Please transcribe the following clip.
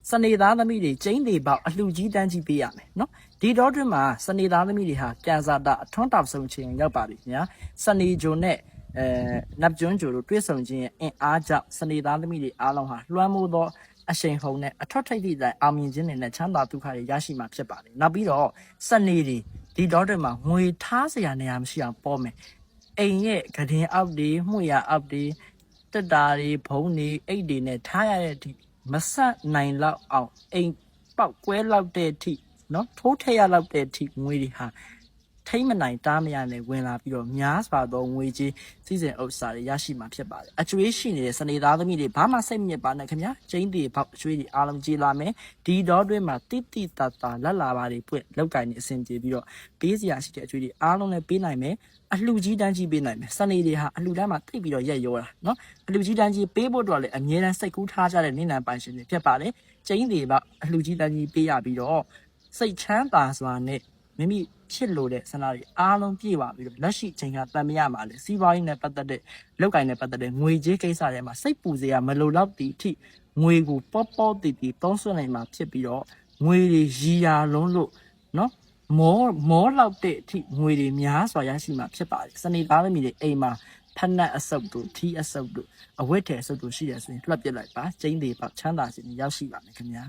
စနေသားသမီးတွေကျင်းတွေပေါက်အလှကြီးတန်းကြီးပေးရမယ်နော်ဒီတော့တွင်မှာစနေသားသမီးတွေဟာကန်စာတာအထွန်းတောက်ဆုံးခြင်းရောက်ပါပြီခင်ဗျာစနေဂျုံနဲ့နပ်ကျွန်းဂျိုတို့တွဲဆုံခြင်းရဲ့အင်အားကြောင့်စနေသားသမီးတွေအားလုံးဟာလွှမ်းမိုးသောအရှိန်ဟုန်နဲ့အထွတ်ထိပ်သည့်တိုင်အောင်မြင်ခြင်းတွေနဲ့ချမ်းသာဒုက္ခတွေရရှိမှာဖြစ်ပါတယ်နောက်ပြီးတော့စနေတွေဒီတော့တွင်မှာငွေထားစရာနေရာမရှိအောင်ပေါ်မယ်အိမ်ရဲ့ကဒင်အောက်တွေမှုရအောက်တွေတက်တာတွေဘုံတွေအိတ်တွေနဲ့ထားရတဲ့အထိမဆက်နိုင်လောက်အောင်အိမ်ပေါက်ကွဲလောက်တဲ့အထိနော်ထိုးထည့်ရလောက်တဲ့အထိငွေတွေဟာထိမ့်မနိုင်တားမရနဲ့ဝင်လာပြီးတော့များစွာသောငွေကြေးစီးစိမ်ဥစ္စာတွေရရှိမှာဖြစ်ပါတယ်အကျွေးရှိနေတဲ့စနေသားသမီးတွေဘာမှစိတ်မညစ်ပါနဲ့ခင်ဗျာကျင်းတွေပေါက်အကျွေးတွေအားလုံးကြေးလာမယ်ဒီတော့တွင်မှာတိတိတတ်တာလက်လာပါတွေပွင့်လောက်ကင်နေအဆင်ပြေပြီးတော့ပေးစရာရှိတဲ့အကျွေးတွေအားလုံးလည်းပေးနိုင်မယ်အလှကြီးတန်းကြီးပေးနိုင်မယ်စနေတွေဟာအလှတန်းမှာတိတ်ပြီးတော့ရက်ရောတာနော်အလှကြီးတန်းကြီးပေးဖို့တော့လည်းအမြဲတမ်းစိတ်ကူးထားကြတဲ့နေနံပိုင်ရှင်တွေဖြစ်ပါတယ်ကျင်းတွေပေါက်အလှကြီးတန်းကြီးပေးရပြီးတော့စိတ်ချမ်းသာစွာနဲ့မိမိဖြစ်လို့တဲ့ဆန္ဒတွေအားလုံးပြည့်ပါပြီးတော့လက်ရှိချိန်ကတန်မရမှာလေစီးပွားရေးနဲ့ပတ်သက်တဲ့လောက်ကင်နဲ့ပတ်သက်တဲ့ငွေကြေးကိစ္စတွေမှာစိတ်ပူစရာမလိုတော့တဲ့အထိငွေကိုပေါပေါတီတီသုံးစွဲနိုင်မှာဖြစ်ပြီးတော့ငွေတွေရီယာလုံးလို့နော်မောလောက်တဲ့အထိငွေတွေများစွာရရှိမှာဖြစ်ပါတယ်စနေသားသမီးတွေအိမ်မှာဖက်နက်အစုပ်တို့ထီးအစုပ်တို့အဝတ်ထည်အစုပ်တို့ရှိတယ်ဆိုရင်လွှတ်ပစ်လိုက်ပါကျင်းသေးပါချမ်းသာစီရောက်ရှိပါမယ်ခင်ဗျာ